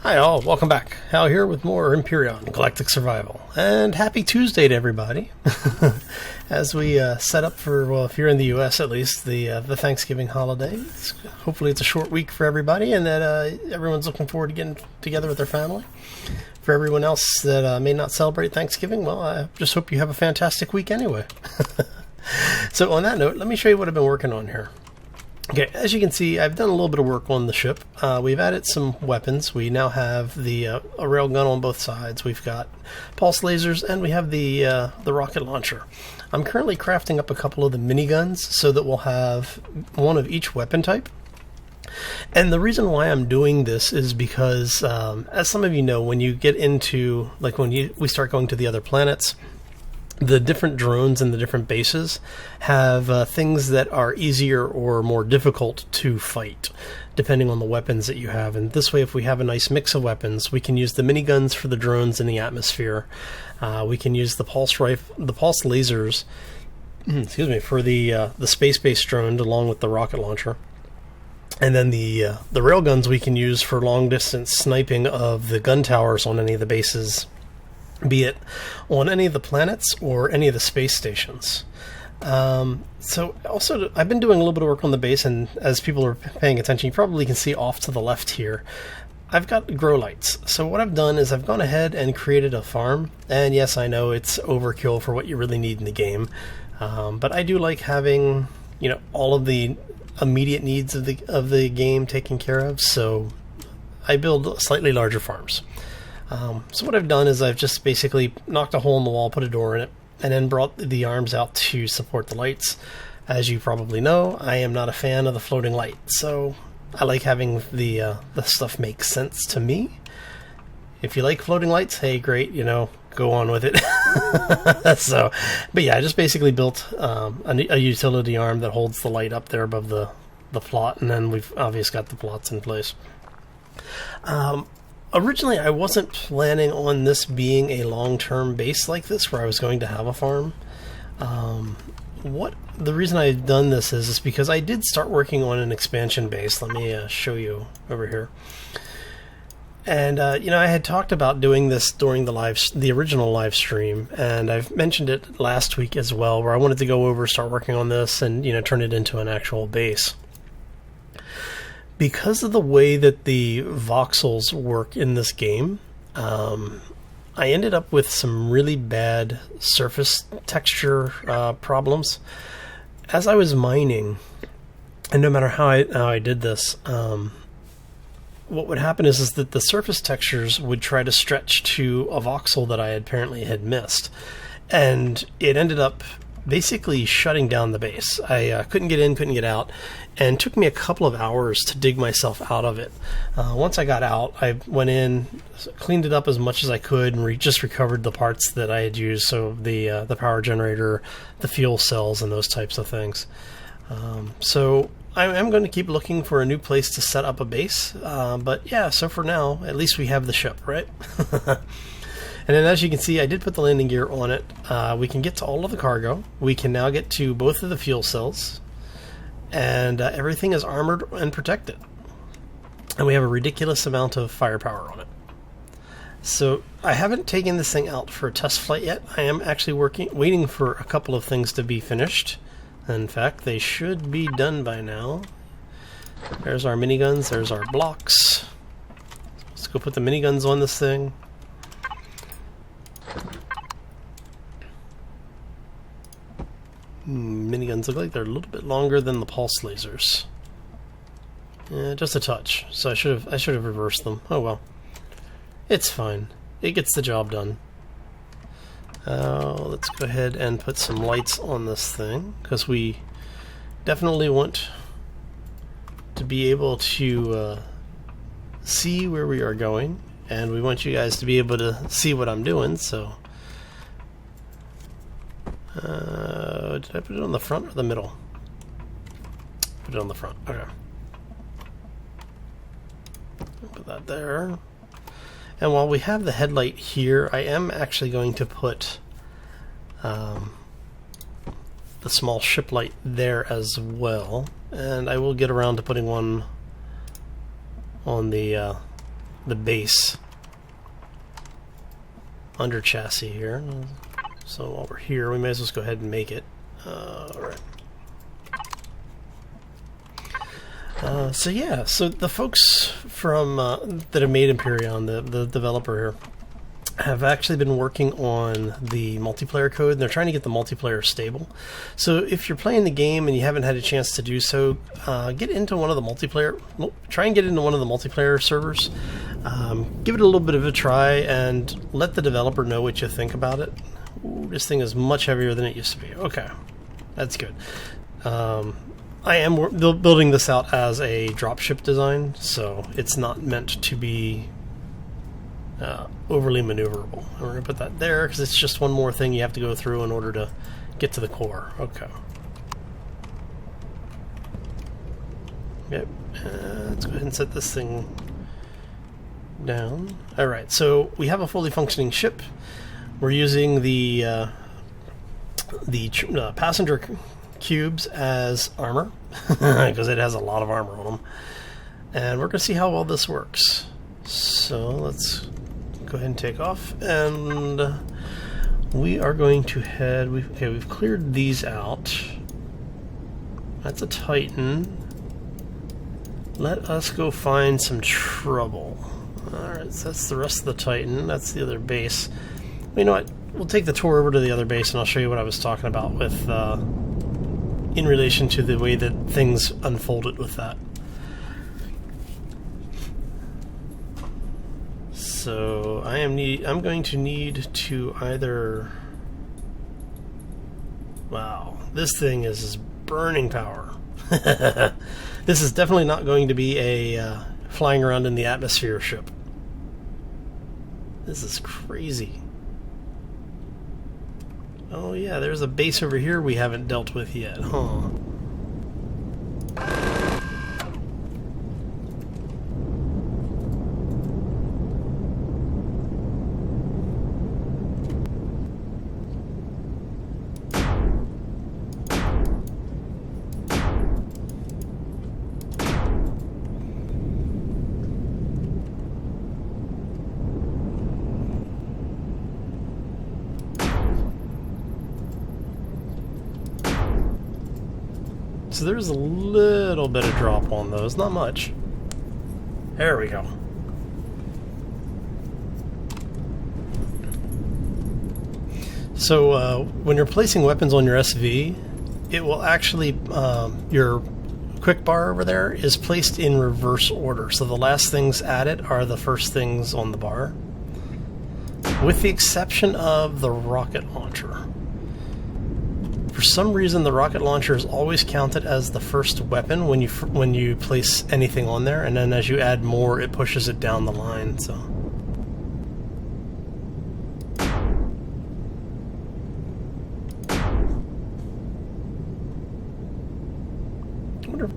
Hi all, welcome back. Hal here with more Empyrion, Galactic Survival. And happy Tuesday to everybody. As we set up for, well, if you're in the US at least, the Thanksgiving holiday. Hopefully it's a short week for everybody and that everyone's looking forward to getting together with their family. For everyone else that may not celebrate Thanksgiving, well, I just hope you have a fantastic week anyway. So on that note, let me show you what I've been working on here. Okay, as you can see, I've done a little bit of work on the ship. We've added some weapons. We now have the a railgun on both sides. We've got pulse lasers, and we have the rocket launcher. I'm currently crafting up a couple of the miniguns so that we'll have one of each weapon type. And the reason why I'm doing this is because, as some of you know, when you get into, like when we start going to the other planets, the different drones and the different bases have things that are easier or more difficult to fight, depending on the weapons that you have. And this way, if we have a nice mix of weapons, we can use the miniguns for the drones in the atmosphere. We can use the pulse lasers, excuse me, for the space-based drone along with the rocket launcher. And then the railguns we can use for long-distance sniping of the gun towers on any of the bases, be it on any of the planets or any of the space stations. So also, I've been doing a little bit of work on the base, and as people are paying attention, you probably can see off to the left here, I've got grow lights. So what I've done is I've gone ahead and created a farm, and yes, I know it's overkill for what you really need in the game, but I do like having, you know, all of the immediate needs of the game taken care of, so I build slightly larger farms. So what I've done is I've just basically knocked a hole in the wall, put a door in it, and then brought the arms out to support the lights. As you probably know, I am not a fan of the floating light, so I like having the stuff make sense to me. If you like floating lights, hey, great, you know, go on with it. So, but yeah, I just basically built a utility arm that holds the light up there above the plot, and then we've obviously got the plots in place. Originally, I wasn't planning on this being a long-term base like this, where I was going to have a farm. The reason I've done this is because I did start working on an expansion base. Let me show you over here. And you know, I had talked about doing this during the original live stream, and I've mentioned it last week as well, where I wanted to go over, start working on this, and you know, turn it into an actual base. Because of the way that the voxels work in this game, I ended up with some really bad surface texture problems. As I was mining, and no matter how I did this, what would happen is that the surface textures would try to stretch to a voxel that I apparently had missed. And it ended up basically shutting down the base. I couldn't get in, couldn't get out, and it took me a couple of hours to dig myself out of it. Once I got out, I went in, cleaned it up as much as I could, and just recovered the parts that I had used, so the power generator, the fuel cells, and those types of things. So I'm going to keep looking for a new place to set up a base, but yeah, so for now, at least we have the ship, right? And then as you can see, I did put the landing gear on it. We can get to all of the cargo. We can now get to both of the fuel cells. And everything is armored and protected. And we have a ridiculous amount of firepower on it. So I haven't taken this thing out for a test flight yet. I am actually waiting for a couple of things to be finished. In fact, they should be done by now. There's our miniguns. There's our blocks. Let's go put the miniguns on this thing. Miniguns look like they're a little bit longer than the pulse lasers. Yeah, just a touch. So I should have reversed them. Oh well, it's fine. It gets the job done. Let's go ahead and put some lights on this thing, because we definitely want to be able to see where we are going, and we want you guys to be able to see what I'm doing. So. Did I put it on the front or the middle? Put it on the front. Okay. Put that there. And while we have the headlight here, I am actually going to put the small ship light there as well. And I will get around to putting one on the the base under chassis here. So while we're here, we may as well go ahead and make it. Alright. So yeah, so the folks from that have made Empyrion, the developer here, have actually been working on the multiplayer code, and they're trying to get the multiplayer stable. So if you're playing the game and you haven't had a chance to do so, get into one of the multiplayer. Try and get into one of the multiplayer servers. Give it a little bit of a try, and let the developer know what you think about it. Ooh, this thing is much heavier than it used to be. Okay, that's good. I am building this out as a dropship design, so it's not meant to be overly maneuverable. And we're going to put that there because it's just one more thing you have to go through in order to get to the core. Okay. Yep. Let's go ahead and set this thing down. Alright, so we have a fully functioning ship. We're using the passenger cubes as armor because it has a lot of armor on them. And we're going to see how well this works. So let's go ahead and take off, and we are going to head. We've cleared these out. That's a Titan. Let us go find some trouble. Alright, so that's the rest of the Titan. That's the other base. Well, you know what? We'll take the tour over to the other base, and I'll show you what I was talking about with in relation to the way that things unfolded with that. So I'm going to need to either. Wow, this thing is burning power. This is definitely not going to be a flying around in the atmosphere ship. This is crazy. Oh yeah, there's a base over here we haven't dealt with yet, huh? So there's a little bit of drop on those, not much. There we go. So when you're placing weapons on your SV, it will actually, your quick bar over there is placed in reverse order. So the last things added are the first things on the bar, with the exception of the rocket launcher. For some reason, the rocket launcher is always counted as the first weapon when you place anything on there, and then as you add more, it pushes it down the line. So, I wonder.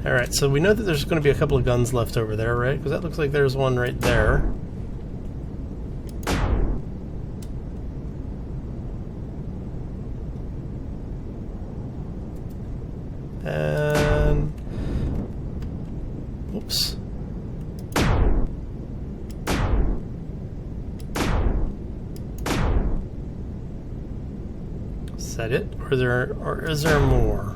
All right, so we know that there's going to be a couple of guns left over there, right? Because that looks like there's one right there. And oops. Is that it? Or is there more?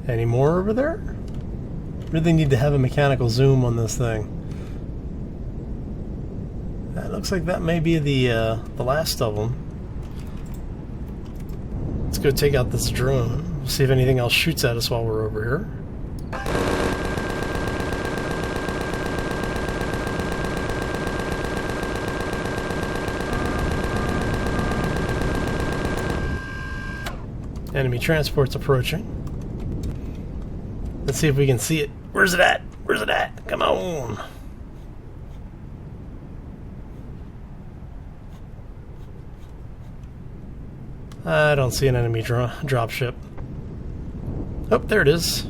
Any more over there? Really need to have a mechanical zoom on this thing. That looks like that may be the last of them. Let's go take out this drone. See if anything else shoots at us while we're over here. Enemy transport's approaching. Let's see if we can see it. Where's it at? Where's it at? Come on. I don't see an enemy dropship. Oh, there it is.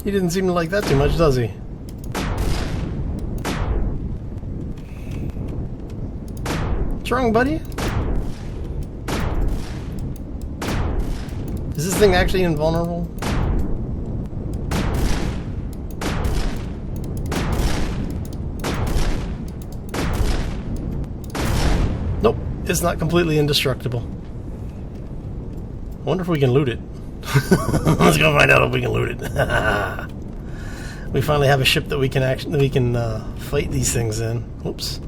He didn't seem to like that too much, does he? What's wrong, buddy? Is this thing actually invulnerable? Nope, it's not completely indestructible. I wonder if we can loot it. Let's go find out if we can loot it. We finally have a ship that we can fight these things in. Oops.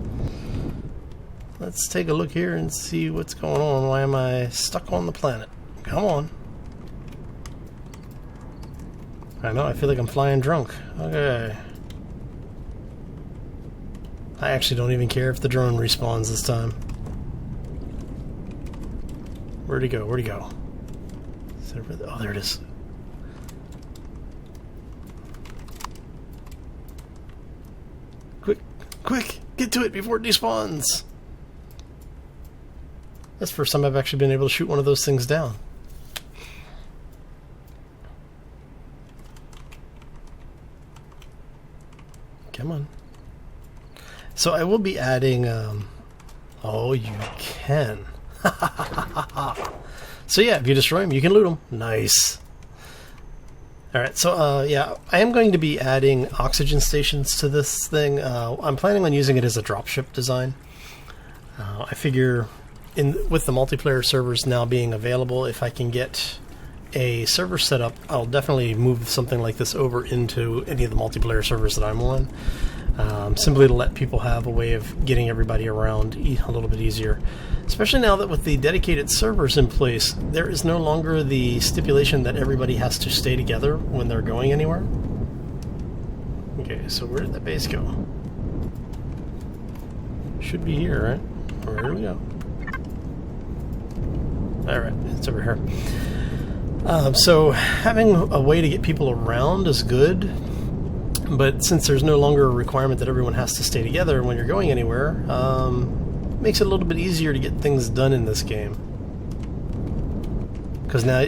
Let's take a look here and see what's going on. Why am I stuck on the planet? Come on. I know, I feel like I'm flying drunk. Okay. I actually don't even care if the drone respawns this time. Where'd he go? Where'd he go? Oh, there it is. Quick, quick, get to it before it despawns. That's the first time I've actually been able to shoot one of those things down. Come on. So I will be adding, oh, you can. So yeah, if you destroy them, you can loot them. Nice. Alright, so yeah, I am going to be adding oxygen stations to this thing. I'm planning on using it as a dropship design. I figure with the multiplayer servers now being available, if I can get a server set up, I'll definitely move something like this over into any of the multiplayer servers that I'm on. Simply to let people have a way of getting everybody around a little bit easier. Especially now that with the dedicated servers in place, there is no longer the stipulation that everybody has to stay together when they're going anywhere. Okay, so where did that base go? Should be here, right? Oh, here we go. Alright, it's over here. So having a way to get people around is good. But since there's no longer a requirement that everyone has to stay together when you're going anywhere, makes it a little bit easier to get things done in this game. Because now...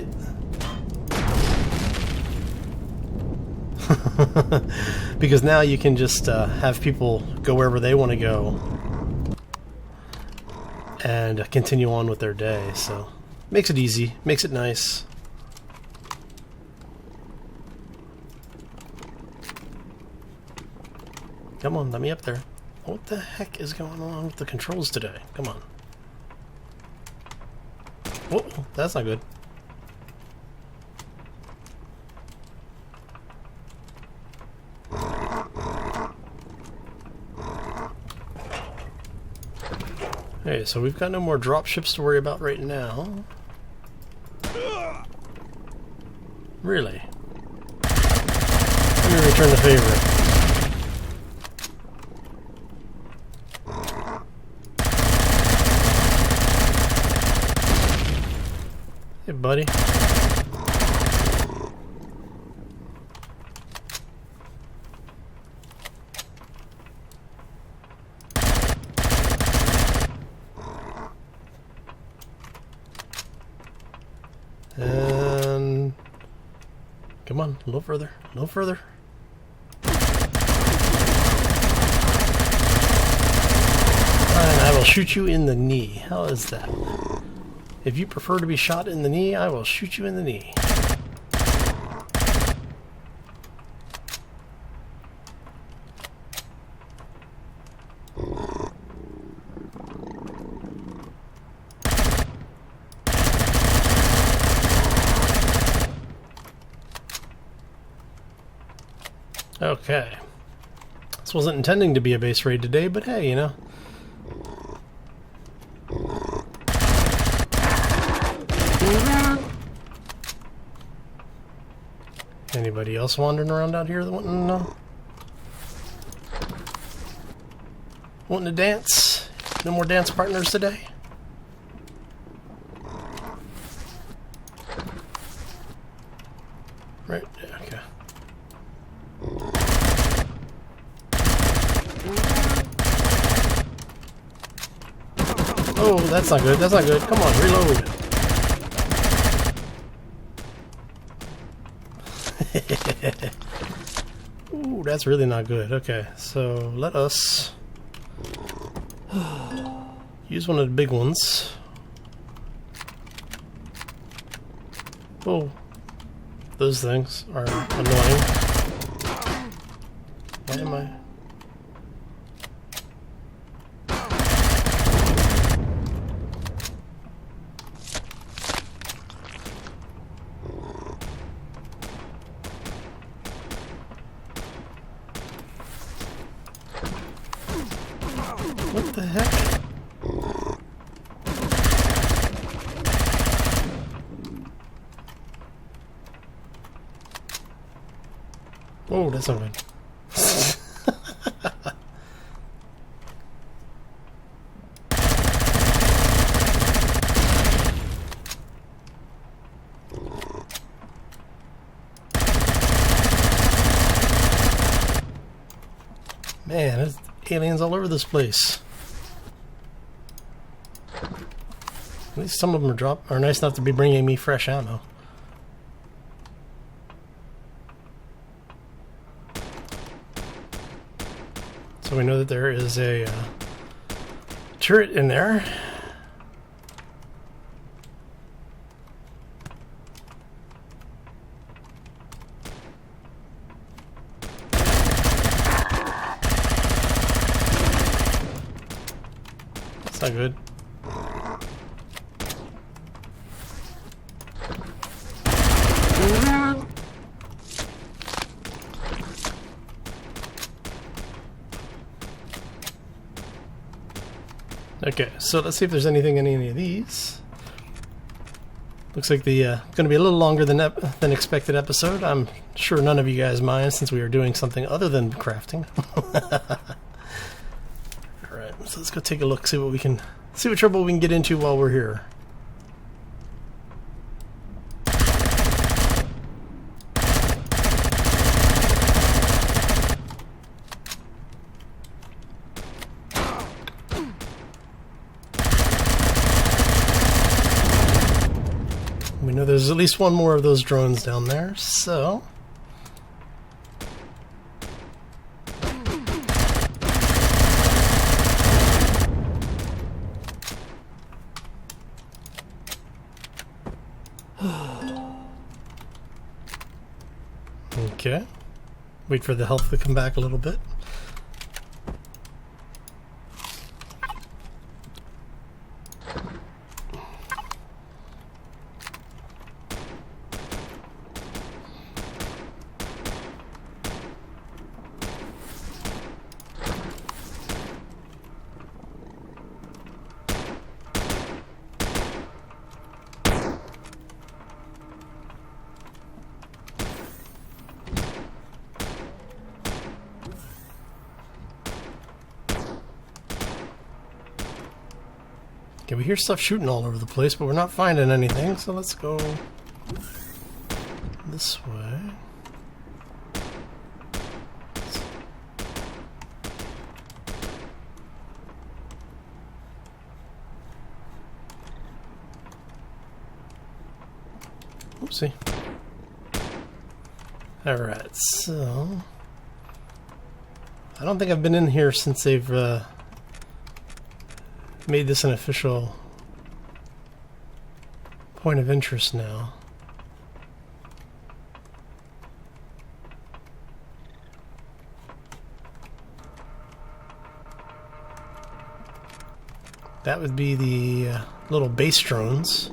because now you can just have people go wherever they want to go and continue on with their day. So makes it easy, makes it nice. Come on, let me up there. What the heck is going on with the controls today? Come on. Whoa, that's not good. Okay, so we've got no more dropships to worry about right now. Really? Let me return the favor. Hey, buddy. And come on, a little further, a little further. And I will shoot you in the knee. How is that? If you prefer to be shot in the knee, I will shoot you in the knee. Okay. This wasn't intending to be a base raid today, but hey, you know. Anybody else wandering around out here that wanting to know? Wanting to dance? No more dance partners today? Right, yeah, okay. Oh, that's not good, that's not good. Come on, reload. Ooh, that's really not good. Okay, so let us use one of the big ones. Oh, those things are annoying. Why am I... What the heck? Oh, that's not good. Man, there's aliens all over this place. At least some of them are nice enough to be bringing me fresh ammo. So we know that there is a turret in there. That's not good. Okay, so let's see if there's anything in any of these. Looks like the going to be a little longer than expected episode. I'm sure none of you guys mind since we are doing something other than crafting. All right, so let's go take a look, see what trouble we can get into while we're here. We know there's at least one more of those drones down there, so... Okay. Wait for the health to come back a little bit. Okay, we hear stuff shooting all over the place, but we're not finding anything, so let's go this way. Oopsie. Alright, so... I don't think I've been in here since they've made this an official point of interest now. That would be the little base drones.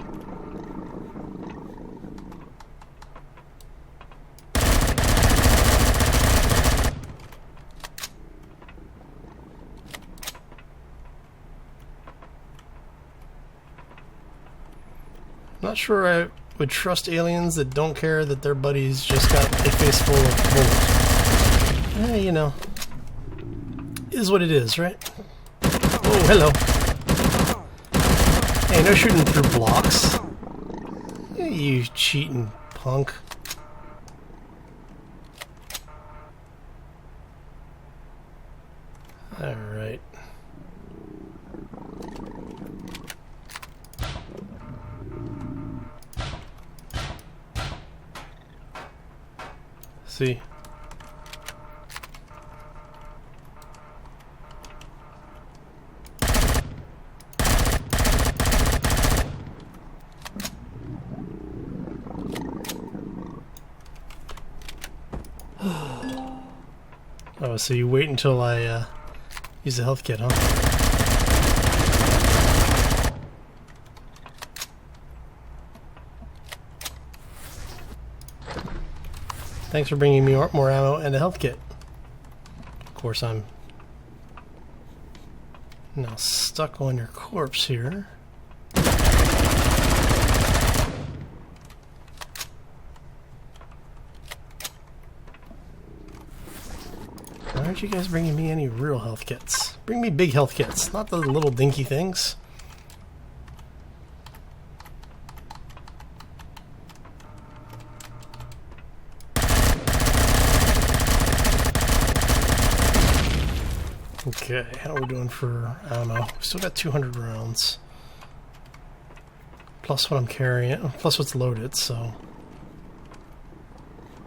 Not sure I would trust aliens that don't care that their buddies just got a face full of bullets. You know, is what it is, right? Oh, hello. Hey, no shooting through blocks. Hey, you cheating punk. Alright. See. Oh, so you wait until I use the health kit, huh? Thanks for bringing me more ammo and a health kit. Of course, I'm now stuck on your corpse here. Why aren't you guys bringing me any real health kits? Bring me big health kits, not the little dinky things. Okay, how are we doing for ammo? We still got 200 rounds. Plus what I'm carrying, plus what's loaded, so...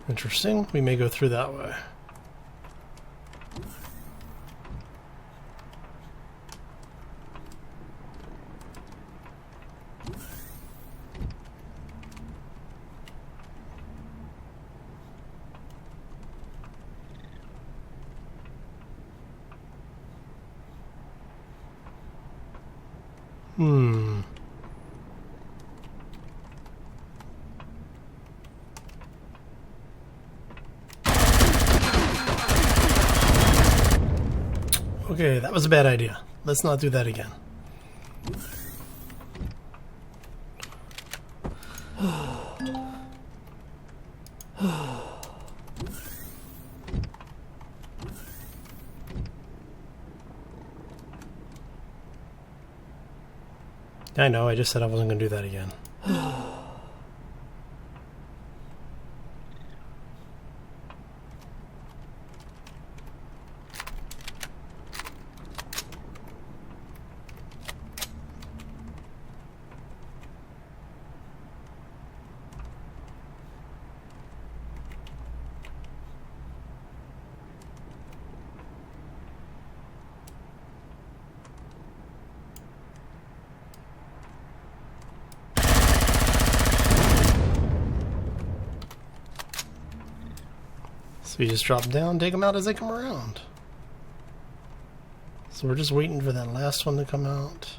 Interesting, we may go through that way. Okay, that was a bad idea. Let's not do that again. I know, I just said I wasn't going to do that again. So you just drop them down, take them out as they come around. So we're just waiting for that last one to come out.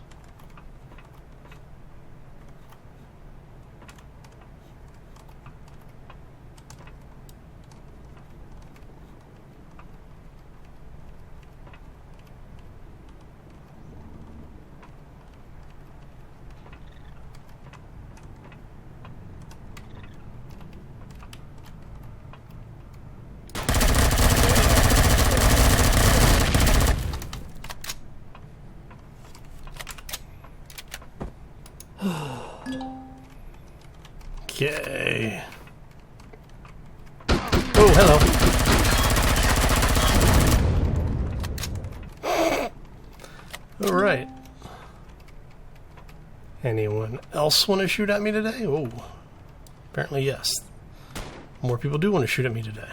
Okay. Oh, hello. All right. Anyone else want to shoot at me today? Oh, apparently yes. More people do want to shoot at me today.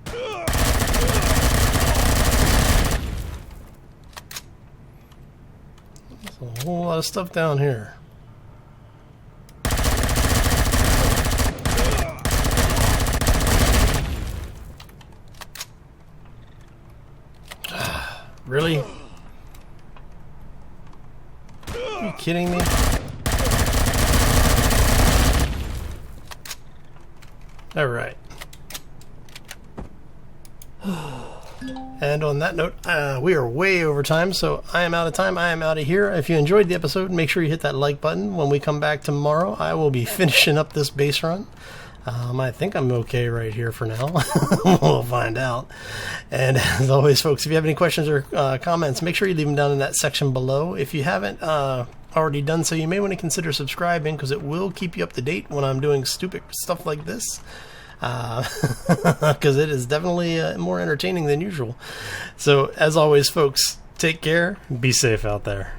There's a whole lot of stuff down here. Really? Are you kidding me? All right. And on that note, we are way over time, so I am out of time. I am out of here. If you enjoyed the episode, make sure you hit that like button. When we come back tomorrow, I will be finishing up this base run. I think I'm okay right here for now. We'll find out. And as always, folks, if you have any questions or comments, make sure you leave them down in that section below. If you haven't already done so, you may want to consider subscribing, because it will keep you up to date when I'm doing stupid stuff like this. Because it is definitely more entertaining than usual. So, as always, folks, take care. Be safe out there.